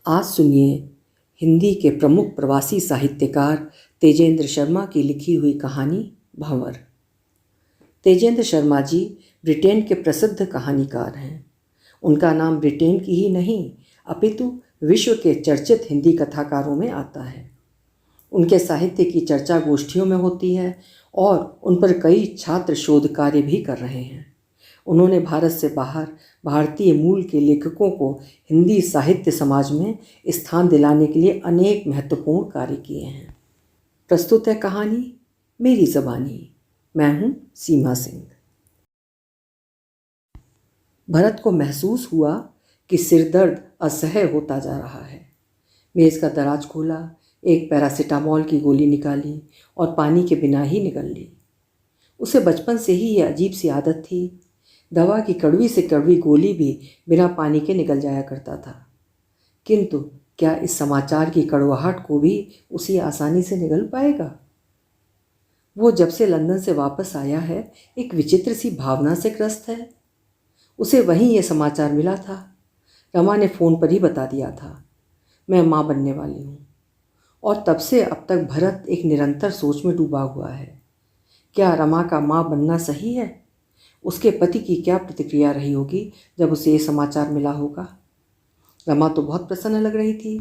आज सुनिए हिंदी के प्रमुख प्रवासी साहित्यकार तेजेंद्र शर्मा की लिखी हुई कहानी भंवर। तेजेंद्र शर्मा जी ब्रिटेन के प्रसिद्ध कहानीकार हैं। उनका नाम ब्रिटेन की ही नहीं अपितु विश्व के चर्चित हिंदी कथाकारों में आता है। उनके साहित्य की चर्चा गोष्ठियों में होती है और उन पर कई छात्र शोध कार्य भी कर रहे हैं। उन्होंने भारत से बाहर भारतीय मूल के लेखकों को हिंदी साहित्य समाज में स्थान दिलाने के लिए अनेक महत्वपूर्ण कार्य किए हैं। प्रस्तुत है कहानी मेरी ज़बानी। मैं हूँ सीमा सिंह। भरत को महसूस हुआ कि सिरदर्द असह्य होता जा रहा है। मेज़ का दराज खोला, एक पैरासीटामोल की गोली निकाली और पानी के बिना ही निगल ली। उसे बचपन से ही ये अजीब सी आदत थी। दवा की कड़वी से कड़वी गोली भी बिना पानी के निकल जाया करता था, किंतु क्या इस समाचार की कड़वाहट को भी उसी आसानी से निगल पाएगा? वो जब से लंदन से वापस आया है एक विचित्र सी भावना से ग्रस्त है। उसे वहीं ये समाचार मिला था। रमा ने फ़ोन पर ही बता दिया था, मैं माँ बनने वाली हूँ। और तब से अब तक भरत एक निरंतर सोच में डूबा हुआ है। क्या रमा का माँ बनना सही है? उसके पति की क्या प्रतिक्रिया रही होगी जब उसे ये समाचार मिला होगा? रमा तो बहुत प्रसन्न लग रही थी।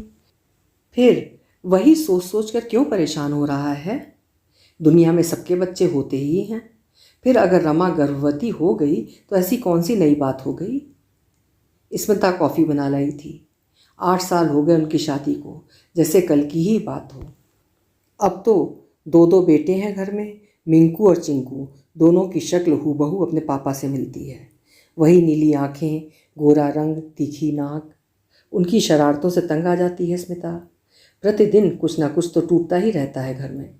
फिर वही सोच सोच कर क्यों परेशान हो रहा है? दुनिया में सबके बच्चे होते ही हैं। फिर अगर रमा गर्भवती हो गई तो ऐसी कौन सी नई बात हो गई? स्मिता कॉफ़ी बना लाई थी। 8 साल हो गए उनकी शादी को, जैसे कल की ही बात हो। अब तो 2 बेटे हैं घर में। मिंकू और चिंकू दोनों की शक्ल हूबहू अपने पापा से मिलती है। वही नीली आँखें, गोरा रंग, तीखी नाक। उनकी शरारतों से तंग आ जाती है स्मिता। प्रतिदिन कुछ ना कुछ तो टूटता ही रहता है घर में।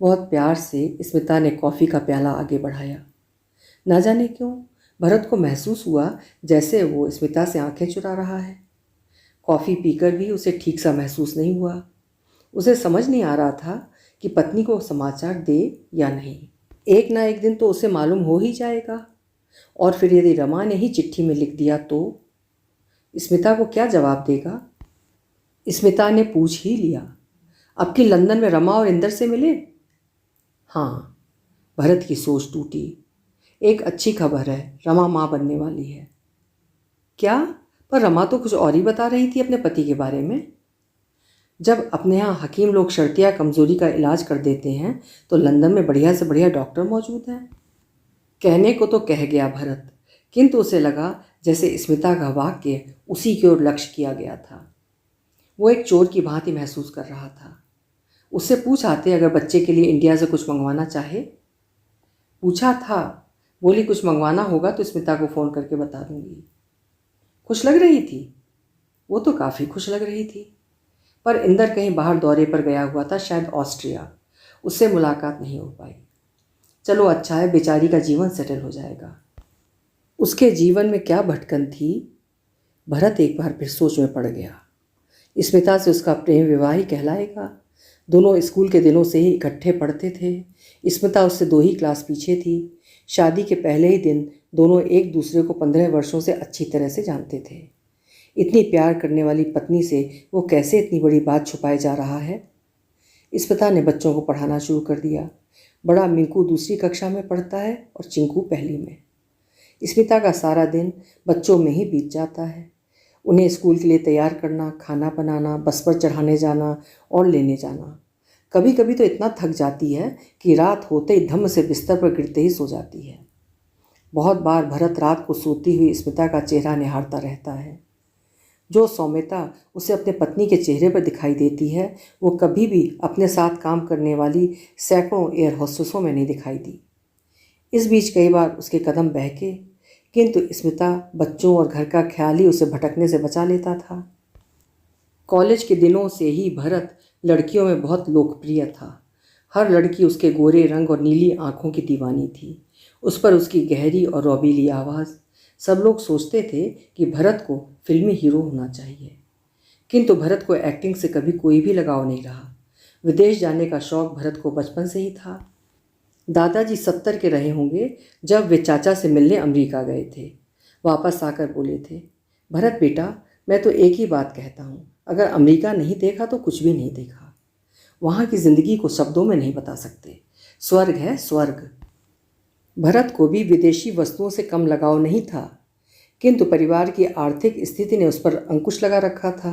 बहुत प्यार से स्मिता ने कॉफ़ी का प्याला आगे बढ़ाया। ना जाने क्यों भरत को महसूस हुआ जैसे वो स्मिता से आंखें चुरा रहा है। कॉफ़ी पीकर भी उसे ठीक सा महसूस नहीं हुआ। उसे समझ नहीं आ रहा था कि पत्नी को समाचार दे या नहीं। एक ना एक दिन तो उसे मालूम हो ही जाएगा। और फिर यदि रमा ने ही चिट्ठी में लिख दिया तो स्मिता को क्या जवाब देगा? स्मिता ने पूछ ही लिया, अब कि लंदन में रमा और इंदर से मिले? हाँ, भरत की सोच टूटी। एक अच्छी खबर है, रमा माँ बनने वाली है। क्या? पर रमा तो कुछ और ही बता रही थी अपने पति के बारे में। जब अपने यहाँ हकीम लोग शर्तिया कमज़ोरी का इलाज कर देते हैं तो लंदन में बढ़िया से बढ़िया डॉक्टर मौजूद हैं। कहने को तो कह गया भरत, किंतु उसे लगा जैसे स्मिता का वाक्य उसी की ओर लक्ष्य किया गया था। वो एक चोर की भांति महसूस कर रहा था। उससे पूछ आते अगर बच्चे के लिए इंडिया से कुछ मंगवाना चाहे। पूछा था, बोली कुछ मंगवाना होगा तो स्मिता को फ़ोन करके बता दूंगी। खुश लग रही थी। वो तो काफ़ी खुश लग रही थी, पर इंदर कहीं बाहर दौरे पर गया हुआ था, शायद ऑस्ट्रिया। उससे मुलाकात नहीं हो पाई। चलो अच्छा है, बेचारी का जीवन सेटल हो जाएगा। उसके जीवन में क्या भटकन थी? भरत एक बार फिर सोच में पड़ गया। स्मिता से उसका प्रेम विवाह ही कहलाएगा। दोनों स्कूल के दिनों से ही इकट्ठे पढ़ते थे। स्मिता उससे 2 ही क्लास पीछे थी। शादी के पहले ही दिन दोनों एक दूसरे को 15 वर्षों से अच्छी तरह से जानते थे। इतनी प्यार करने वाली पत्नी से वो कैसे इतनी बड़ी बात छुपाए जा रहा है? स्मिता ने बच्चों को पढ़ाना शुरू कर दिया। बड़ा मिंकू दूसरी कक्षा में पढ़ता है और चिंकू पहली में। स्मिता का सारा दिन बच्चों में ही बीत जाता है। उन्हें स्कूल के लिए तैयार करना, खाना बनाना, बस पर चढ़ाने जाना और लेने जाना। कभी कभी तो इतना थक जाती है कि रात होते ही धम्म से बिस्तर पर गिरते ही सो जाती है। बहुत बार भरत रात को सोती हुई स्मिता का चेहरा निहारता रहता है। जो सौम्यता उसे अपने पत्नी के चेहरे पर दिखाई देती है वो कभी भी अपने साथ काम करने वाली सैकड़ों एयर होस्टेसों में नहीं दिखाई दी। इस बीच कई बार उसके कदम बहके, किंतु स्मिता बच्चों और घर का ख्याल ही उसे भटकने से बचा लेता था। कॉलेज के दिनों से ही भरत लड़कियों में बहुत लोकप्रिय था। हर लड़की उसके गोरे रंग और नीली आंखों की दीवानी थी। उस पर उसकी गहरी और रौबीली आवाज़। सब लोग सोचते थे कि भरत को फिल्मी हीरो होना चाहिए, किंतु भरत को एक्टिंग से कभी कोई भी लगाव नहीं रहा। विदेश जाने का शौक़ भरत को बचपन से ही था। दादाजी 70 के रहे होंगे जब वे चाचा से मिलने अमेरिका गए थे। वापस आकर बोले थे, भरत बेटा, मैं तो एक ही बात कहता हूँ, अगर अमेरिका नहीं देखा तो कुछ भी नहीं देखा। वहाँ की ज़िंदगी को शब्दों में नहीं बता सकते। स्वर्ग है, स्वर्ग। भरत को भी विदेशी वस्तुओं से कम लगाव नहीं था, किंतु परिवार की आर्थिक स्थिति ने उस पर अंकुश लगा रखा था।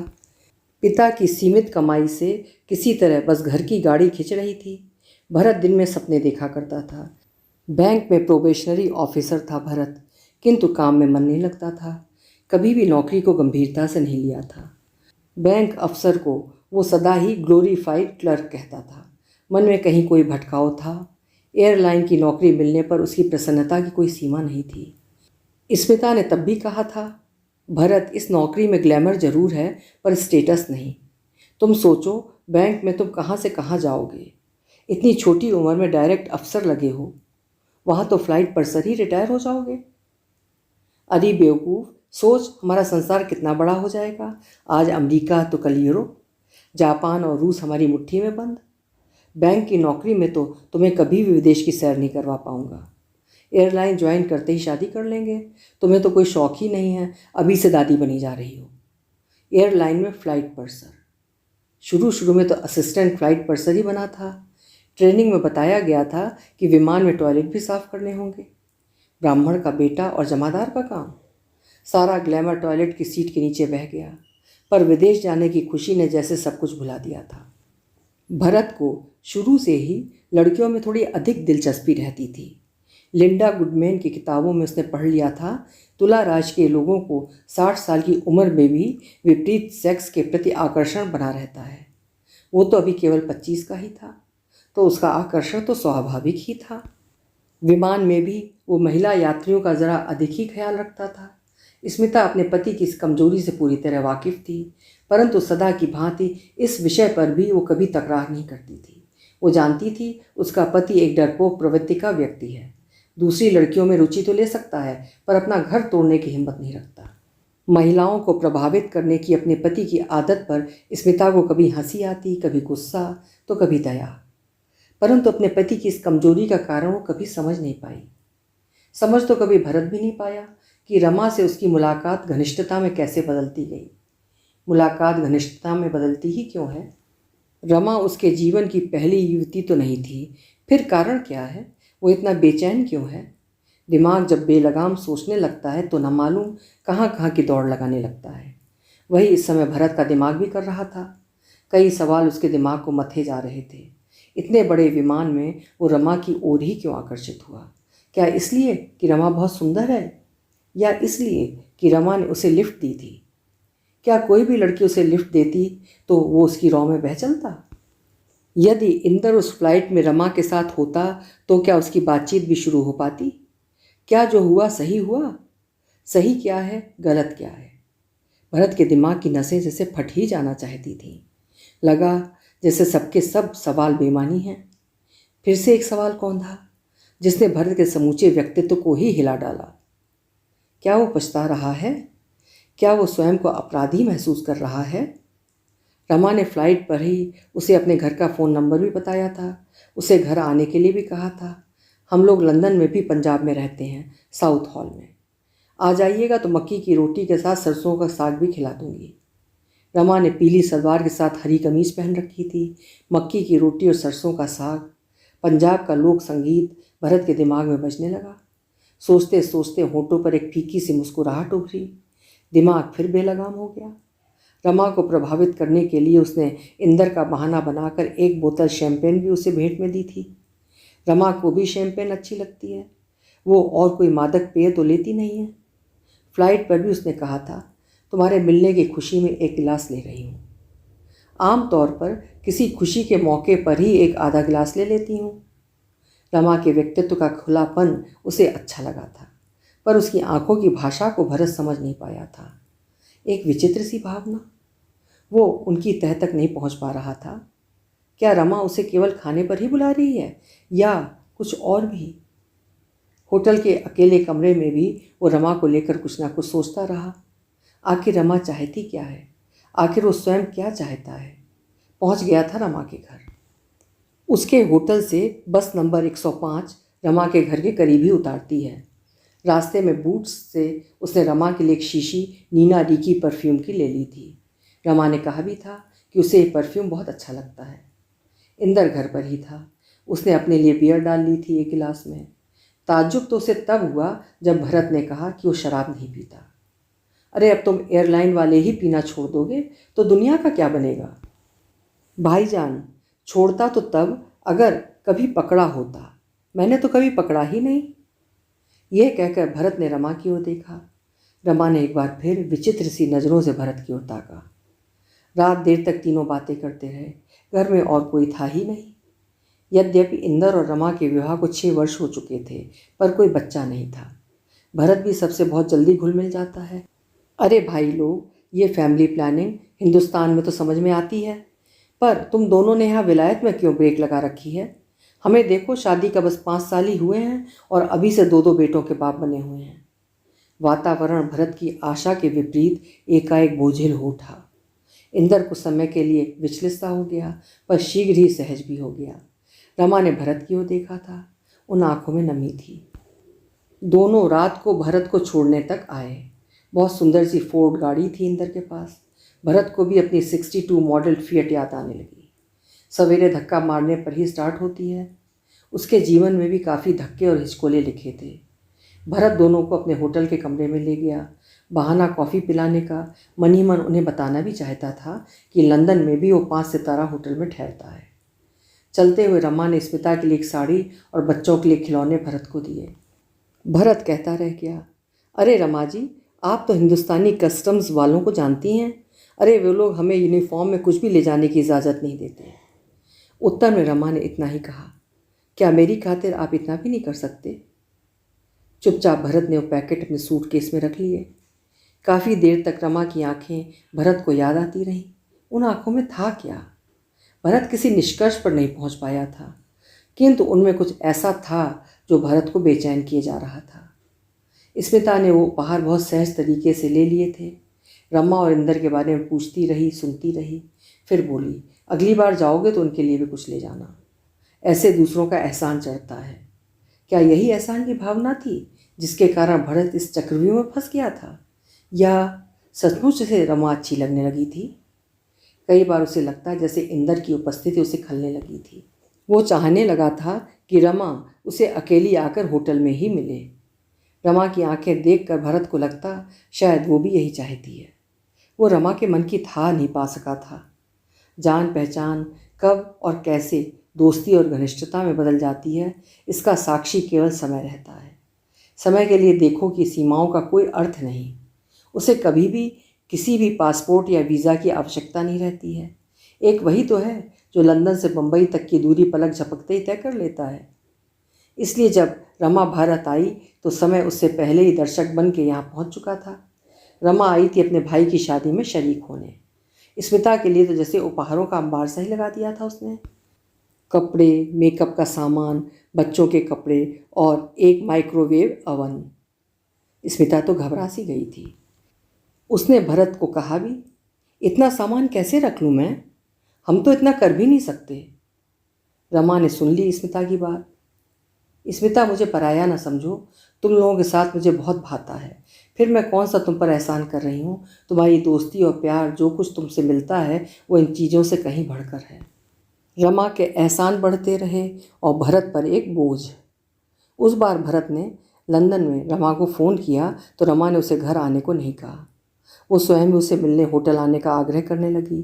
पिता की सीमित कमाई से किसी तरह बस घर की गाड़ी खिंच रही थी। भरत दिन में सपने देखा करता था। बैंक में प्रोबेशनरी ऑफिसर था भरत, किंतु काम में मन नहीं लगता था। कभी भी नौकरी को गंभीरता से नहीं लिया था। बैंक अफसर को वो सदा ही ग्लोरीफाइड क्लर्क कहता था। मन में कहीं कोई भटकाव था। एयरलाइन की नौकरी मिलने पर उसकी प्रसन्नता की कोई सीमा नहीं थी। स्मिता ने तब भी कहा था, भरत, इस नौकरी में ग्लैमर जरूर है पर स्टेटस नहीं। तुम सोचो, बैंक में तुम कहाँ से कहाँ जाओगे। इतनी छोटी उम्र में डायरेक्ट अफसर लगे हो, वहाँ तो फ्लाइट पर सर ही रिटायर हो जाओगे। अरे बेवकूफ़, सोच हमारा संसार कितना बड़ा हो जाएगा। आज अमेरिका तो कल यूरोप, जापान और रूस हमारी मुट्ठी में बंद। बैंक की नौकरी में तो तुम्हें कभी भी विदेश की सैर नहीं करवा पाऊंगा। एयरलाइन ज्वाइन करते ही शादी कर लेंगे। तुम्हें तो कोई शौक ही नहीं है, अभी से दादी बनी जा रही हो। एयरलाइन में फ़्लाइट पर्सर, शुरू शुरू में तो असिस्टेंट फ़्लाइट पर्सर ही बना था। ट्रेनिंग में बताया गया था कि विमान में टॉयलेट भी साफ़ करने होंगे। ब्राह्मण का बेटा और जमादार का काम। सारा ग्लैमर टॉयलेट की सीट के नीचे बह गया। पर विदेश जाने की खुशी ने जैसे सब कुछ भुला दिया था। भरत को शुरू से ही लड़कियों में थोड़ी अधिक दिलचस्पी रहती थी। लिंडा गुडमैन की किताबों में उसने पढ़ लिया था, तुला राज के लोगों को 60 साल की उम्र में भी विपरीत सेक्स के प्रति आकर्षण बना रहता है। वो तो अभी केवल 25 का ही था, तो उसका आकर्षण तो स्वाभाविक ही था। विमान में भी वो महिला यात्रियों का ज़रा अधिक ही ख्याल रखता था। स्मिता अपने पति की इस कमजोरी से पूरी तरह वाकिफ़ थी, परंतु सदा की भांति इस विषय पर भी वो कभी तकरार नहीं करती थी। वो जानती थी उसका पति एक डरपोक प्रवृत्ति का व्यक्ति है। दूसरी लड़कियों में रुचि तो ले सकता है, पर अपना घर तोड़ने की हिम्मत नहीं रखता। महिलाओं को प्रभावित करने की अपने पति की आदत पर स्मिता को कभी हंसी आती, कभी गुस्सा, तो कभी दया। परंतु अपने पति की इस कमजोरी का कारण वो कभी समझ नहीं पाई। समझ तो कभी भरत भी नहीं पाया कि रमा से उसकी मुलाकात घनिष्ठता में कैसे बदलती गई। मुलाकात घनिष्ठता में बदलती ही क्यों है? रमा उसके जीवन की पहली युवती तो नहीं थी, फिर कारण क्या है? वो इतना बेचैन क्यों है? दिमाग जब बेलगाम सोचने लगता है तो न मालूम कहाँ कहाँ की दौड़ लगाने लगता है। वही इस समय भरत का दिमाग भी कर रहा था। कई सवाल उसके दिमाग को मथे जा रहे थे। इतने बड़े विमान में वो रमा की ओर ही क्यों आकर्षित हुआ? क्या इसलिए कि रमा बहुत सुंदर है, या इसलिए कि रमा ने उसे लिफ्ट दी थी? क्या कोई भी लड़की उसे लिफ्ट देती तो वो उसकी रौ में बह चलता? यदि इंदर उस फ्लाइट में रमा के साथ होता तो क्या उसकी बातचीत भी शुरू हो पाती? क्या जो हुआ सही हुआ? सही क्या है, गलत क्या है? भरत के दिमाग की नसें जैसे फट ही जाना चाहती थीं। लगा जैसे सबके सब सवाल बेमानी हैं। फिर से एक सवाल कौंधा जिसने भरत के समूचे व्यक्तित्व को ही हिला डाला। क्या वो पछता रहा है? क्या वो स्वयं को अपराधी महसूस कर रहा है? रमा ने फ्लाइट पर ही उसे अपने घर का फ़ोन नंबर भी बताया था। उसे घर आने के लिए भी कहा था। हम लोग लंदन में भी पंजाब में रहते हैं, साउथ हॉल में। आ जाइएगा तो मक्की की रोटी के साथ सरसों का साग भी खिला दूंगी। रमा ने पीली सलवार के साथ हरी कमीज पहन रखी थी। मक्की की रोटी और सरसों का साग, पंजाब का लोक संगीत भरत के दिमाग में बजने लगा। सोचते सोचते होठों पर एक फीकी सी मुस्कुराहट उभरी। दिमाग फिर बेलगाम हो गया। रमा को प्रभावित करने के लिए उसने इंदर का बहाना बनाकर एक बोतल शैंपेन भी उसे भेंट में दी थी। रमा को भी शैंपेन अच्छी लगती है, वो और कोई मादक पेय तो लेती नहीं है। फ्लाइट पर भी उसने कहा था, तुम्हारे मिलने की खुशी में एक गिलास ले रही हूँ। आम तौर पर किसी खुशी के मौके पर ही एक आधा गिलास ले लेती हूँ। रमा के व्यक्तित्व का खुलापन उसे अच्छा लगा था, पर उसकी आंखों की भाषा को भरत समझ नहीं पाया था। एक विचित्र सी भावना, वो उनकी तह तक नहीं पहुँच पा रहा था। क्या रमा उसे केवल खाने पर ही बुला रही है या कुछ और भी? होटल के अकेले कमरे में भी वो रमा को लेकर कुछ ना कुछ सोचता रहा। आखिर रमा चाहती क्या है? आखिर वो स्वयं क्या चाहता है? पहुंच गया था रमा के घर। उसके होटल से बस नंबर 105 रमा के घर के करीब ही उतारती है। रास्ते में बूट्स से उसने रमा के लिए एक शीशी नीना डी की परफ्यूम की ले ली थी। रमा ने कहा भी था कि उसे ये परफ्यूम बहुत अच्छा लगता है। इंदर घर पर ही था। उसने अपने लिए बियर डाल ली थी एक गिलास में। ताज्जुब तो उसे तब हुआ जब भरत ने कहा कि वो शराब नहीं पीता। अरे अब तुम एयरलाइन वाले ही पीना छोड़ दोगे तो दुनिया का क्या बनेगा? भाईजान, छोड़ता तो तब अगर कभी पकड़ा होता, मैंने तो कभी पकड़ा ही नहीं। यह कहकर भरत ने रमा की ओर देखा। रमा ने एक बार फिर विचित्र सी नज़रों से भरत की ओर ताका। रात देर तक तीनों बातें करते रहे। घर में और कोई था ही नहीं। यद्यपि इंदर और रमा के विवाह को 6 वर्ष हो चुके थे, पर कोई बच्चा नहीं था। भरत भी सबसे बहुत जल्दी घुल मिल जाता है। अरे भाई लोग, ये फैमिली प्लानिंग हिंदुस्तान में तो समझ में आती है, पर तुम दोनों ने यहाँ विलायत में क्यों ब्रेक लगा रखी है? हमें देखो, शादी का बस 5 साल ही हुए हैं और अभी से 2-2 बेटों के बाप बने हुए हैं। वातावरण भरत की आशा के विपरीत एकाएक बोझिल हो उठा। इंदर कुछ समय के लिए विचलित सा हो गया, पर शीघ्र ही सहज भी हो गया। रमा ने भरत की ओर देखा था। उन आंखों में नमी थी। दोनों रात को भरत को छोड़ने तक आए। बहुत सुंदर सी फोर्ड गाड़ी थी इंदर के पास। भरत को भी अपनी 62 मॉडल फिएट याद आने लगी। सवेरे धक्का मारने पर ही स्टार्ट होती है। उसके जीवन में भी काफ़ी धक्के और हिचकोले लिखे थे। भरत दोनों को अपने होटल के कमरे में ले गया। बहाना कॉफ़ी पिलाने का। मन ही मन उन्हें बताना भी चाहता था कि लंदन में भी वो 5 सितारा होटल में ठहरता है। चलते हुए रमा ने स्मिता के लिए एक साड़ी और बच्चों के लिए खिलौने भरत को दिए। भरत कहता रह गया, अरे रमा जी, आप तो हिंदुस्तानी कस्टम्स वालों को जानती हैं। अरे वे लोग हमें यूनिफॉर्म में कुछ भी ले जाने की इजाज़त नहीं देते। उत्तर में रमा ने इतना ही कहा, क्या मेरी खातिर आप इतना भी नहीं कर सकते? चुपचाप भरत ने वो पैकेट अपने सूटकेस में रख लिए। काफ़ी देर तक रमा की आंखें भरत को याद आती रहीं। उन आंखों में था क्या? भरत किसी निष्कर्ष पर नहीं पहुंच पाया था, किंतु उनमें कुछ ऐसा था जो भरत को बेचैन किए जा रहा था। स्मिता ने वो उपहार बहुत सहज तरीके से ले लिए थे। रमा और इंदर के बारे में पूछती रही, सुनती रही, फिर बोली, अगली बार जाओगे तो उनके लिए भी कुछ ले जाना। ऐसे दूसरों का एहसान चढ़ता है। क्या यही एहसान की भावना थी जिसके कारण भरत इस चक्रव्यूह में फंस गया था, या सचमुच से रमा अच्छी लगने लगी थी? कई बार उसे लगता जैसे इंदर की उपस्थिति उसे खलने लगी थी। वो चाहने लगा था कि रमा उसे अकेली आकर होटल में ही मिले। रमा की आंखें देखकर भरत को लगता शायद वो भी यही चाहती है। वो रमा के मन की था नहीं पा सका था। जान पहचान कब और कैसे दोस्ती और घनिष्ठता में बदल जाती है, इसका साक्षी केवल समय रहता है। समय के लिए देखो कि सीमाओं का कोई अर्थ नहीं। उसे कभी भी किसी भी पासपोर्ट या वीज़ा की आवश्यकता नहीं रहती है। एक वही तो है जो लंदन से बम्बई तक की दूरी पलक झपकते ही तय कर लेता है। इसलिए जब रमा भारत आई तो समय उससे पहले ही दर्शक बन के यहाँ पहुँच चुका था। रमा आई थी अपने भाई की शादी में शरीक होने। स्मिता के लिए तो जैसे उपहारों का अंबार सा ही लगा दिया था उसने। कपड़े, मेकअप का सामान, बच्चों के कपड़े और एक माइक्रोवेव अवन। स्मिता तो घबरा सी गई थी। उसने भरत को कहा भी, इतना सामान कैसे रख लूँ मैं? हम तो इतना कर भी नहीं सकते। रमा ने सुन ली स्मिता की बात। स्मिता, मुझे पराया ना समझो। तुम लोगों के साथ मुझे बहुत भाता है। फिर मैं कौन सा तुम पर एहसान कर रही हूँ? तुम्हारी दोस्ती और प्यार, जो कुछ तुमसे मिलता है वो इन चीज़ों से कहीं बढ़कर है। रमा के एहसान बढ़ते रहे और भरत पर एक बोझ। उस बार भरत ने लंदन में रमा को फ़ोन किया तो रमा ने उसे घर आने को नहीं कहा। वो स्वयं ही उसे मिलने होटल आने का आग्रह करने लगी।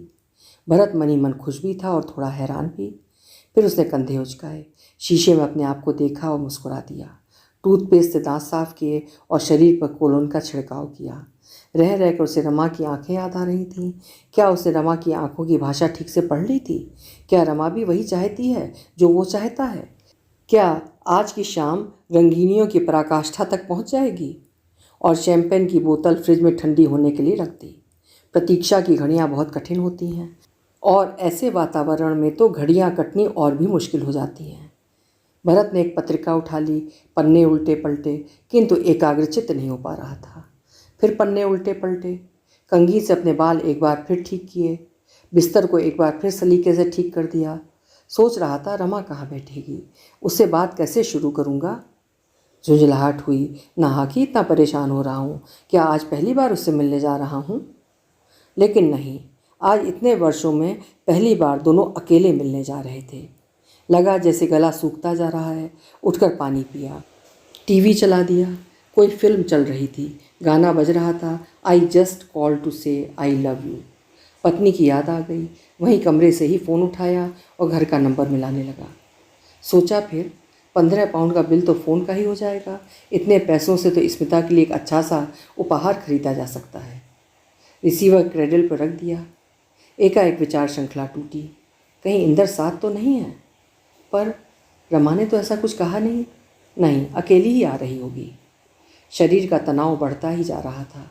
भरत मन ही मन खुश भी था और थोड़ा हैरान भी। फिर उसने कंधे उचकाए, शीशे में अपने आप को देखा और मुस्कुरा दिया। टूथपेस्ट से दांत साफ किए और शरीर पर कोलोन का छिड़काव किया। रह रहकर उसे रमा की आंखें याद आ रही थीं। क्या उसने रमा की आंखों की भाषा ठीक से पढ़ ली थी? क्या रमा भी वही चाहती है जो वो चाहता है? क्या आज की शाम रंगीनियों की पराकाष्ठा तक पहुंच जाएगी? और शैंपेन की बोतल फ्रिज में ठंडी होने के लिए रख दी। प्रतीक्षा की घड़ियां बहुत कठिन होती हैं और ऐसे वातावरण में तो घड़ियां कटनी और भी मुश्किल हो जाती हैं। भरत ने एक पत्रिका उठा ली, पन्ने उल्टे पलटे, किंतु एकाग्रचित्त नहीं हो पा रहा था। फिर पन्ने उल्टे पलटे, कंघी से अपने बाल एक बार फिर ठीक किए, बिस्तर को एक बार फिर सलीके से ठीक कर दिया। सोच रहा था रमा कहाँ बैठेगी, उससे बात कैसे शुरू करूँगा। झुंझलाहट हुई, नहा कि इतना परेशान हो रहा हूँ, क्या आज पहली बार उससे मिलने जा रहा हूँ? लेकिन नहीं, आज इतने वर्षों में पहली बार दोनों अकेले मिलने जा रहे थे। लगा जैसे गला सूखता जा रहा है। उठकर पानी पिया, टीवी चला दिया। कोई फिल्म चल रही थी, गाना बज रहा था, आई जस्ट कॉल टू से आई लव यू। पत्नी की याद आ गई। वहीं कमरे से ही फ़ोन उठाया और घर का नंबर मिलाने लगा। सोचा फिर 15 पाउंड का बिल तो फ़ोन का ही हो जाएगा। इतने पैसों से तो स्मिता के लिए एक अच्छा सा उपहार खरीदा जा सकता है। रिसीवर क्रेडल पर रख दिया। एकाएक विचार श्रृंखला टूटी। कहीं इंदर साथ तो नहीं है? पर रमा ने तो ऐसा कुछ कहा नहीं। नहीं, अकेली ही आ रही होगी। शरीर का तनाव बढ़ता ही जा रहा था।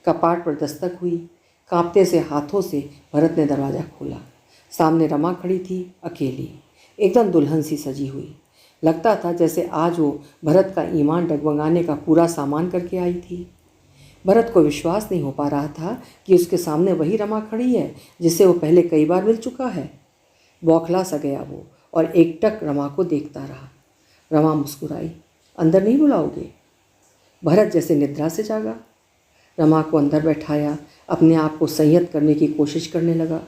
कपाट पर दस्तक हुई। कांपते से हाथों से भरत ने दरवाज़ा खोला। सामने रमा खड़ी थी, अकेली, एकदम दुल्हन सी सजी हुई। लगता था जैसे आज वो भरत का ईमान डगमगाने का पूरा सामान करके आई थी। भरत को विश्वास नहीं हो पा रहा था कि उसके सामने वही रमा खड़ी है जिससे वो पहले कई बार मिल चुका है। बौखला सा गया वो और एकटक रमा को देखता रहा। रमा मुस्कुराई, अंदर नहीं बुलाओगे? भरत जैसे निद्रा से जागा। रमा को अंदर बैठाया, अपने आप को संयत करने की कोशिश करने लगा।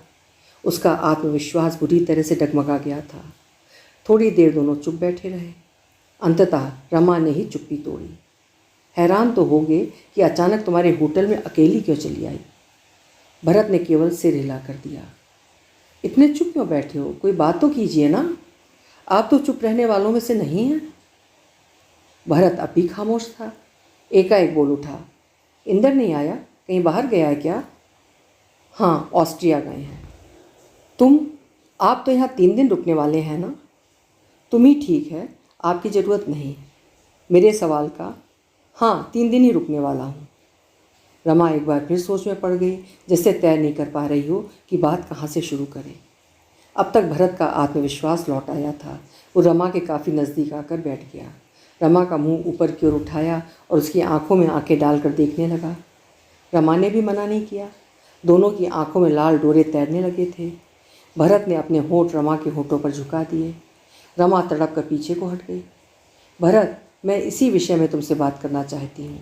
उसका आत्मविश्वास बुरी तरह से डगमगा गया था। थोड़ी देर दोनों चुप बैठे रहे। अंततः रमा ने ही चुप्पी तोड़ी। हैरान तो होगे कि अचानक तुम्हारे होटल में अकेली क्यों चली आई? भरत ने केवल सिर हिला कर दिया। इतने चुप क्यों बैठे हो? कोई बात तो कीजिए ना। आप तो चुप रहने वालों में से नहीं हैं। भरत अब भी खामोश था। एकाएक बोल उठा, इंदर नहीं आया? कहीं बाहर गया है क्या? हाँ, ऑस्ट्रिया गए हैं। आप तो यहाँ 3 दिन रुकने वाले हैं ना? तुम ही ठीक है, आपकी ज़रूरत नहीं। मेरे सवाल का हाँ, 3 दिन ही रुकने वाला हूँ। रमा एक बार फिर सोच में पड़ गई, जैसे तय नहीं कर पा रही हो कि बात कहाँ से शुरू करे। अब तक भरत का आत्मविश्वास लौट आया था। वो रमा के काफ़ी नज़दीक आकर बैठ गया। रमा का मुंह ऊपर की ओर उठाया और उसकी आंखों में आंखें डालकर देखने लगा। रमा ने भी मना नहीं किया। दोनों की आंखों में लाल डोरे तैरने लगे थे। भरत ने अपने होंठ रमा के होंठों पर झुका दिए। रमा तड़प कर पीछे को हट गई। भरत, मैं इसी विषय में तुमसे बात करना चाहती हूँ।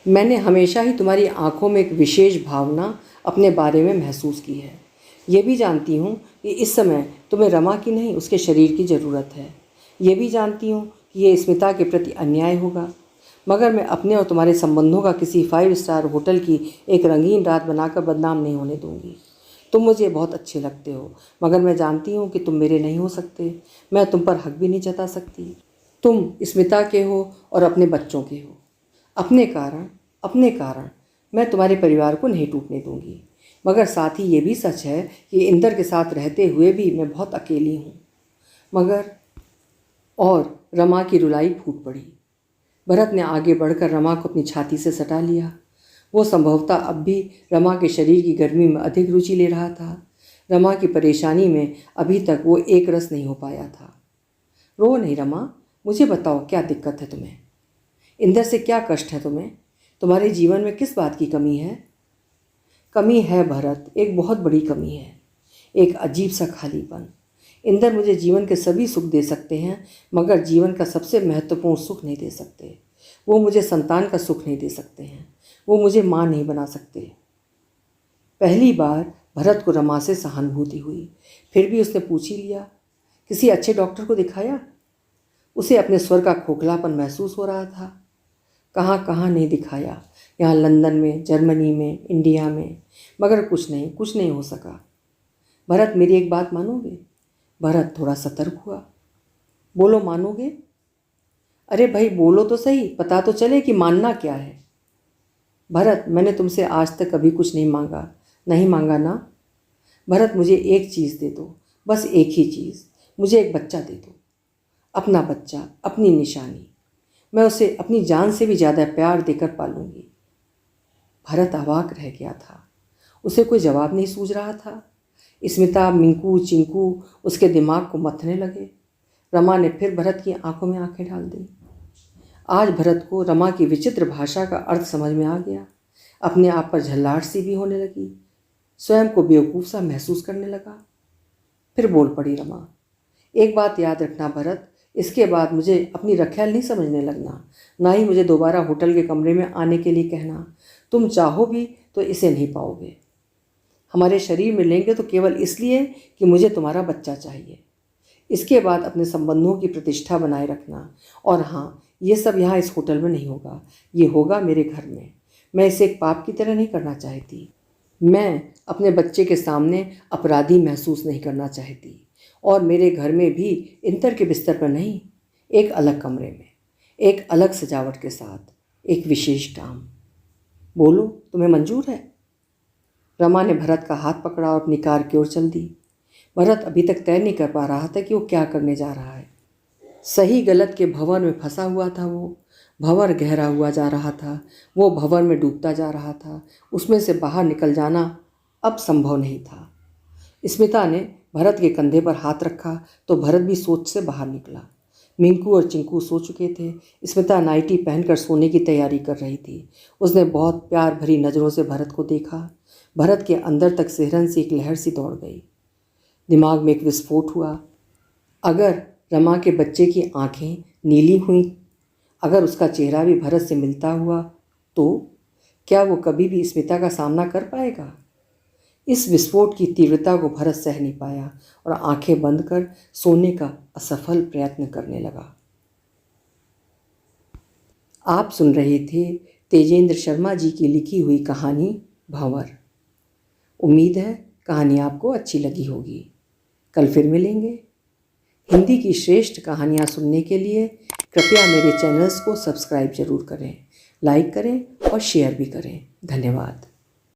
मैंने हमेशा ही तुम्हारी आंखों में एक विशेष भावना अपने बारे में महसूस की है। ये भी जानती हूँ कि इस समय तुम्हें रमा की नहीं, उसके शरीर की ज़रूरत है। ये भी जानती हूँ कि ये स्मिता के प्रति अन्याय होगा, मगर मैं अपने और तुम्हारे संबंधों का किसी 5 स्टार होटल की एक रंगीन रात बनाकर बदनाम नहीं होने दूंगी। तुम मुझे बहुत अच्छे लगते हो, मगर मैं जानती हूँ कि तुम मेरे नहीं हो सकते। मैं तुम पर हक भी नहीं जता सकती। तुम स्मिता के हो और अपने बच्चों के हो। अपने कारण मैं तुम्हारे परिवार को नहीं टूटने दूंगी। मगर साथ ही ये भी सच है कि इंदर के साथ रहते हुए भी मैं बहुत अकेली हूँ। मगर और रमा की रुलाई फूट पड़ी। भरत ने आगे बढ़कर रमा को अपनी छाती से सटा लिया। वो संभवतः अब भी रमा के शरीर की गर्मी में अधिक रुचि ले रहा था। रमा की परेशानी में अभी तक वो एक रस नहीं हो पाया था। रो नहीं रमा, मुझे बताओ क्या दिक्कत है तुम्हें? इंदर से क्या कष्ट है तुम्हें? तुम्हारे जीवन में किस बात की कमी है? कमी है भरत, एक बहुत बड़ी कमी है। एक अजीब सा खालीपन। इंदर मुझे जीवन के सभी सुख दे सकते हैं, मगर जीवन का सबसे महत्वपूर्ण सुख नहीं दे सकते। वो मुझे संतान का सुख नहीं दे सकते हैं। वो मुझे माँ नहीं बना सकते। पहली बार भरत को रमा से सहानुभूति हुई। फिर भी उसने पूछ ही लिया, किसी अच्छे डॉक्टर को दिखाया? उसे अपने स्वर का खोखलापन महसूस हो रहा था। कहाँ कहाँ नहीं दिखाया, यहाँ लंदन में, जर्मनी में, इंडिया में, मगर कुछ नहीं हो सका। भरत, मेरी एक बात मानोगे? भरत थोड़ा सतर्क हुआ। बोलो, मानोगे? अरे भाई बोलो तो सही, पता तो चले कि मानना क्या है। भरत, मैंने तुमसे आज तक कभी कुछ नहीं मांगा ना। भरत, मुझे एक चीज़ दे दो, बस एक ही चीज़। मुझे एक बच्चा दे दो, अपना बच्चा, अपनी निशानी। मैं उसे अपनी जान से भी ज़्यादा प्यार देकर पालूंगी। भरत अवाक रह गया था। उसे कोई जवाब नहीं सूझ रहा था। स्मिता, मिंकू, चिंकू उसके दिमाग को मथने लगे। रमा ने फिर भरत की आंखों में आंखें डाल दी। आज भरत को रमा की विचित्र भाषा का अर्थ समझ में आ गया। अपने आप पर झल्लाहट सी भी होने लगी। स्वयं को बेवकूफ़ सा महसूस करने लगा। फिर बोल पड़ी रमा, एक बात याद रखना भरत, इसके बाद मुझे अपनी रखैल नहीं समझने लगना, ना ही मुझे दोबारा होटल के कमरे में आने के लिए कहना। तुम चाहो भी तो इसे नहीं पाओगे। हमारे शरीर में लेंगे तो केवल इसलिए कि मुझे तुम्हारा बच्चा चाहिए। इसके बाद अपने संबंधों की प्रतिष्ठा बनाए रखना। और हाँ, ये सब यहाँ इस होटल में नहीं होगा, ये होगा मेरे घर में। मैं इसे एक पाप की तरह नहीं करना चाहती। मैं अपने बच्चे के सामने अपराधी महसूस नहीं करना चाहती। और मेरे घर में भी इंतर के बिस्तर पर नहीं, एक अलग कमरे में, एक अलग सजावट के साथ, एक विशेष काम। बोलो, तुम्हें मंजूर है? रमा ने भरत का हाथ पकड़ा और अपनी कार की ओर चल दी। भरत अभी तक तय नहीं कर पा रहा था कि वो क्या करने जा रहा है। सही गलत के भंवर में फंसा हुआ था वो। भंवर गहरा हुआ जा रहा था, वो भंवर में डूबता जा रहा था। उसमें से बाहर निकल जाना अब संभव नहीं था। स्मिता ने भरत के कंधे पर हाथ रखा तो भरत भी सोच से बाहर निकला। मिंकू और चिंकू सो चुके थे। स्मिता नाइटी पहनकर सोने की तैयारी कर रही थी। उसने बहुत प्यार भरी नज़रों से भरत को देखा। भरत के अंदर तक सिहरन सी एक लहर सी दौड़ गई। दिमाग में एक विस्फोट हुआ। अगर रमा के बच्चे की आंखें नीली हुई, अगर उसका चेहरा भी भरत से मिलता हुआ, तो क्या वो कभी भी स्मिता का सामना कर पाएगा? इस विस्फोट की तीव्रता को भरत सह नहीं पाया और आंखें बंद कर सोने का असफल प्रयत्न करने लगा। आप सुन रहे थे तेजेंद्र शर्मा जी की लिखी हुई कहानी भंवर। उम्मीद है कहानी आपको अच्छी लगी होगी। कल फिर मिलेंगे। हिंदी की श्रेष्ठ कहानियाँ सुनने के लिए कृपया मेरे चैनल्स को सब्सक्राइब जरूर करें, लाइक करें और शेयर भी करें। धन्यवाद।